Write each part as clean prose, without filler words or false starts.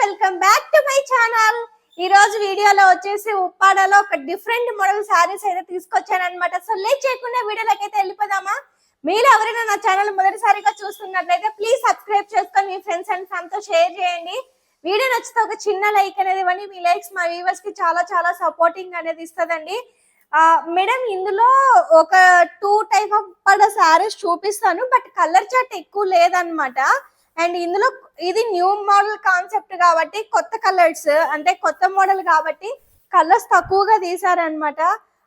Welcome back to my channel. ఈ రోజు వీడియోలో వచ్చేసి ఉప్పాడలో ఒక డిఫరెంట్ మోడల్ సారీస్ అయితే తీసుకొచ్చాను అనమాట. సో లేట్ చేయకుండా వీడియోలోకి అయితే వెళ్ళిపోదామా. మీరు ఎవరైనా నా ఛానల్ మొదటిసారిగా చూస్తున్నట్లయితే ప్లీజ్ సబ్స్క్రైబ్ చేసుకొని మీ ఫ్రెండ్స్ అండ్ ఫ్యామిలీ తో షేర్ చేయండి. వీడియో నచ్చితే ఒక చిన్న లైక్ అనేది ఇవ్వండి. మీ లైక్స్ మా వ్యూవర్స్ కి చాలా చాలా సపోర్టింగ్ అనేది ఇస్తుందండి. మేడం ఇందులో ఒక 2 టైప్ ఆఫ్ సారీస్ చూపిస్తాను, బట్ కలర్ చార్ట్ ఎక్కువ లేదనమాట. అండ్ ఇందులో ఇది న్యూ మోడల్ కాన్సెప్ట్ కాబట్టి కొత్త కలర్స్ అంటే కొత్త మోడల్ కాబట్టి కలర్స్ తక్కువగా తీసారనమాట.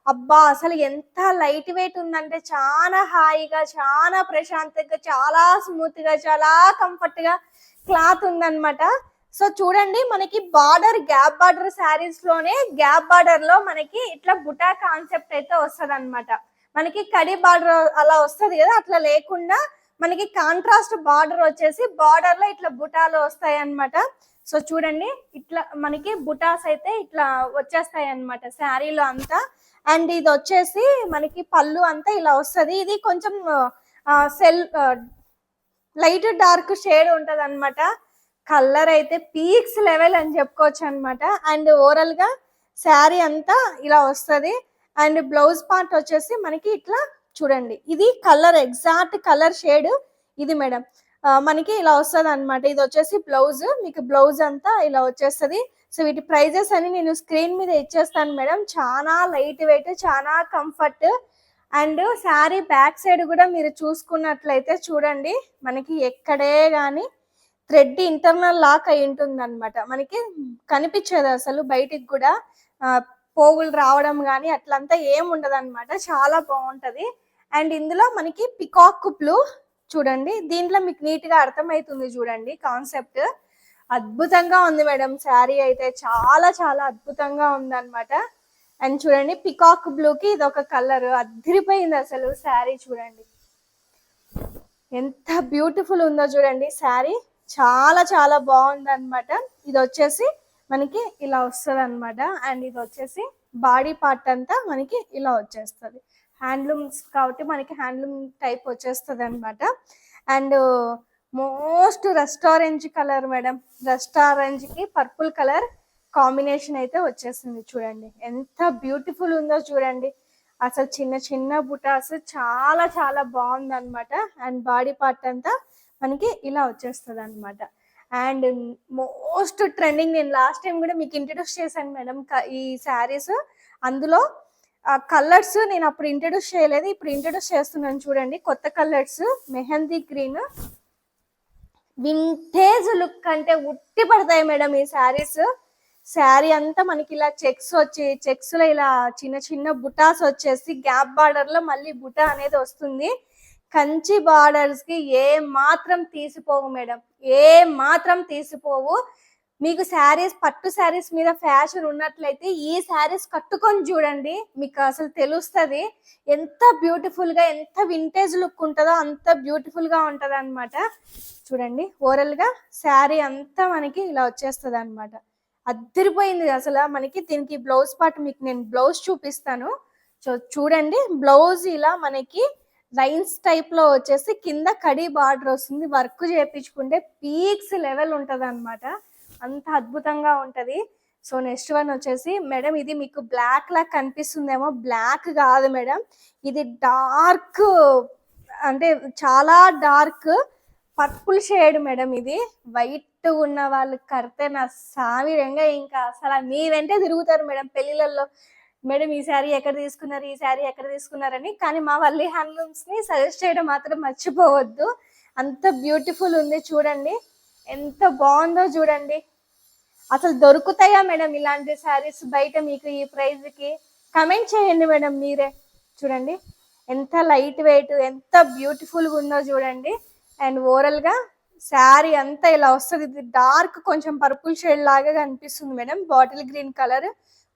అబ్బా అసలు ఎంత లైట్ వెయిట్ ఉందంటే చాలా హాయిగా, చాలా ప్రశాంతంగా, చాలా స్మూత్ గా, చాలా కంఫర్ట్ గా క్లాత్ ఉందన్నమాట. సో చూడండి, మనకి బార్డర్ గ్యాప్ బార్డర్ శారీస్ లోనే గ్యాప్ బార్డర్ లో మనకి ఇట్లా బుటా కాన్సెప్ట్ అయితే వస్తుంది అనమాట. మనకి కడి బార్డర్ అలా వస్తుంది కదా, అట్లా లేకుండా మనకి కాంట్రాస్ట్ బార్డర్ వచ్చేసి బార్డర్ లో ఇట్లా బుటాలు వస్తాయి అన్నమాట. సో చూడండి, ఇట్లా మనకి బుటాస్ అయితే ఇట్లా వచ్చేస్తాయి అన్నమాట శారీలో అంతా. అండ్ ఇది వచ్చేసి మనకి పళ్ళు అంతా ఇలా వస్తుంది. ఇది కొంచెం లైట్ డార్క్ షేడ్ ఉంటది అనమాట. కలర్ అయితే పీక్స్ లెవెల్ అని చెప్పుకోవచ్చు అనమాట. అండ్ ఓవరాల్ గా శారీ అంతా ఇలా వస్తుంది. అండ్ బ్లౌజ్ పార్ట్ వచ్చేసి మనకి ఇట్లా చూడండి, ఇది కలర్ ఎగ్జాక్ట్ కలర్ షేడ్ ఇది మేడం. మనకి ఇలా వస్తుంది అనమాట. ఇది వచ్చేసి బ్లౌజ్, మీకు బ్లౌజ్ అంతా ఇలా వచ్చేస్తుంది. సో వీటి ప్రైజెస్ అని నేను స్క్రీన్ మీద ఇచ్చేస్తాను మేడం. చాలా లైట్ వెయిట్, చాలా comfort. And sari back side కూడా మీరు చూసుకున్నట్లయితే చూడండి, మనకి ఎక్కడే కానీ థ్రెడ్ ఇంటర్నల్ లాక్ అయి ఉంటుంది అనమాట. మనకి కనిపించేది అసలు బయటికి కూడా పోగులు రావడం కానీ అట్లంతా ఏం ఉండదు అనమాట. చాలా బాగుంటది. అండ్ ఇందులో మనకి పికాక్ బ్లూ చూడండి, దీంట్లో మీకు నీట్ గా అర్థమవుతుంది చూడండి కాన్సెప్ట్. అద్భుతంగా ఉంది మేడం శారీ అయితే, చాలా చాలా అద్భుతంగా ఉంది అనమాట. అండ్ చూడండి, పికాక్ బ్లూకి ఇది ఒక కలర్ అదిరిపోయింది అసలు శారీ. చూడండి ఎంత బ్యూటిఫుల్ ఉందో చూడండి శారీ, చాలా చాలా బాగుంది అనమాట. ఇది వచ్చేసి మనకి ఇలా వస్తుంది అనమాట. అండ్ ఇది వచ్చేసి బాడీ పార్ట్ అంతా మనకి ఇలా వచ్చేస్తుంది. హ్యాండ్లూమ్స్ కాబట్టి మనకి హ్యాండ్లూమ్ టైప్ వచ్చేస్తుంది అనమాట. And most restaurant colour madam, restaurant కి పర్పుల్ కలర్ కాంబినేషన్ అయితే వచ్చేసింది. చూడండి ఎంత బ్యూటిఫుల్ ఉందో చూడండి. అసలు చిన్న చిన్న బుటాస్ చాలా చాలా బాగుంది అనమాట. అండ్ బాడీ పార్ట్ అంతా మనకి ఇలా వచ్చేస్తుంది అనమాట. అండ్ మోస్ట్ ట్రెండింగ్, నేను లాస్ట్ టైం కూడా మీకు ఇంట్రడ్యూస్ చేశాను మేడం ఈ శారీస్. అందులో కలర్స్ నేను అప్పుడు ఇంట్రడ్యూస్ చేయలేదు, ఇప్పుడు ఇంట్రడ్యూస్ చేస్తున్నాను చూడండి. కొత్త colours, mehndi green, vintage look అంటే ఉట్టి పడతాయి మేడం ఈ శారీస్. శారీ అంతా మనకి ఇలా చెక్స్ వచ్చి, చెక్స్ లో ఇలా చిన్న చిన్న బుటాస్ వచ్చేసి గ్యాప్ బార్డర్ లో మళ్ళీ బుటా అనేది వస్తుంది. కంచి బార్డర్స్ కి ఏ మాత్రం తీసిపోవు మేడం, ఏ మాత్రం తీసిపోవు. మీకు శారీస్, పట్టు శారీస్ మీద ఫ్యాషన్ ఉన్నట్లయితే ఈ శారీస్ కట్టుకొని చూడండి, మీకు అసలు తెలుస్తుంది ఎంత బ్యూటిఫుల్ గా, ఎంత వింటేజ్ లుక్ ఉంటుందో అంత బ్యూటిఫుల్ గా ఉంటది అనమాట. చూడండి ఓవరాల్ గా శారీ అంతా మనకి ఇలా వచ్చేస్తుంది అనమాట. అదిరిపోయింది అసలు. మనకి దీనికి బ్లౌజ్ పార్ట్ మీకు నేను బ్లౌజ్ చూపిస్తాను. సో చూడండి, బ్లౌజ్ ఇలా మనకి లైన్స్ టైప్ లో వచ్చేసి కింద కడి బార్డర్ వస్తుంది. వర్క్ చేయించుకుంటే పీక్స్ లెవెల్ ఉంటది అనమాట. అంత అద్భుతంగా ఉంటది. సో నెక్స్ట్ వన్ వచ్చేసి మేడం, ఇది మీకు బ్లాక్ లా కనిపిస్తుందేమో, బ్లాక్ కాదు మేడం, ఇది డార్క్ అంటే చాలా డార్క్ పర్పుల్ షేడ్ మేడం. ఇది వైట్ ఉన్న వాళ్ళు కడితే నా సామిరంగా ఇంకా అసలు మీ వెంటే తిరుగుతారు మేడం పెళ్లిళ్ళల్లో. మేడం ఈ శారీ ఎక్కడ తీసుకున్నారు, ఈ శారీ ఎక్కడ తీసుకున్నారని. కానీ మా వల్లి హ్యాండ్లూమ్స్ ని సజెస్ట్ చేయడం మాత్రం మర్చిపోవద్దు. అంత బ్యూటిఫుల్ ఉంది చూడండి, ఎంత బాగుందో చూడండి. అసలు దొరుకుతాయా మేడం ఇలాంటి శారీస్ బయట మీకు ఈ ప్రైస్ కి? కమెంట్ చేయండి మేడం మీరే. చూడండి ఎంత లైట్ వెయిట్, ఎంత బ్యూటిఫుల్ గా ఉందో చూడండి. అండ్ ఓవరాల్ గా శారీ అంతా ఇలా వస్తుంది. ఇది డార్క్ కొంచెం పర్పుల్ షేడ్ లాగా కనిపిస్తుంది మేడం, బాటిల్ గ్రీన్ కలర్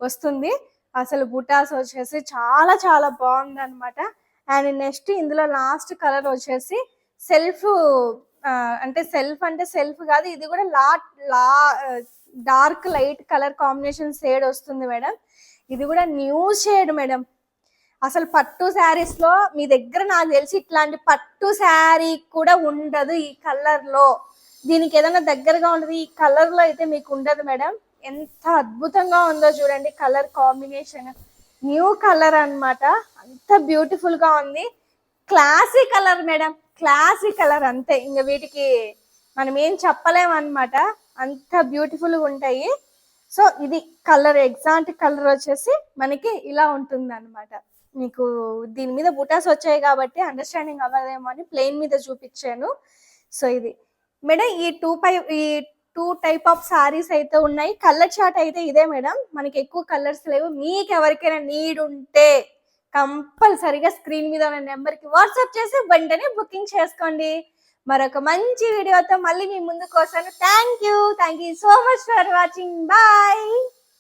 వస్తుంది. అసలు బుటాస్ వచ్చేసి చాలా చాలా బాగుంది అనమాట. అండ్ నెక్స్ట్ ఇందులో లాస్ట్ కలర్ వచ్చేసి సెల్ఫ్, అంటే సెల్ఫ్ కాదు, ఇది కూడా dark light colour combination shade వస్తుంది మేడం. ఇది కూడా న్యూ షేడ్ మేడం. అసలు పట్టు శారీస్ లో మీ దగ్గర నాకు తెలిసి ఇట్లాంటి పట్టు శారీ కూడా ఉండదు ఈ కలర్ లో. దీనికి ఏదైనా దగ్గరగా ఉండదు, ఈ కలర్ లో అయితే మీకు ఉండదు మేడం. ఎంత అద్భుతంగా ఉందో చూడండి, కలర్ కాంబినేషన్ న్యూ కలర్ అన్నమాట. అంత బ్యూటిఫుల్ గా ఉంది, classy colour madam, classy colour అంతే. ఇంకా వీటికి మనం ఏం చెప్పలేం అన్నమాట, అంత బ్యూటిఫుల్ గా ఉంటాయి. సో ఇది కలర్, ఎగ్జాక్ట్ కలర్ వచ్చేసి మనకి ఇలా ఉంటుంది అన్నమాట. మీకు దీని మీద బుటాస్ వచ్చాయి కాబట్టి అండర్స్టాండింగ్ అవ్వదేమో అని ప్లెయిన్ మీద చూపించాను. సో ఇది మేడం, ఈ టూ టైప్ ఆఫ్ సారీస్ అయితే ఉన్నాయి. కలర్ చార్ట్ అయితే ఇదే మేడం, మనకి ఎక్కువ కలర్స్ లేవు. మీకు ఎవరికైనా నీడ్ ఉంటే కంపల్సరీగా స్క్రీన్ మీద ఉన్న నెంబర్ కి వాట్సాప్ చేసి వెంటనే బుకింగ్ చేసుకోండి. మరొక మంచి వీడియోతో మళ్ళీ మీ ముందుకు వస్తాను. Thank you so much for watching. Bye.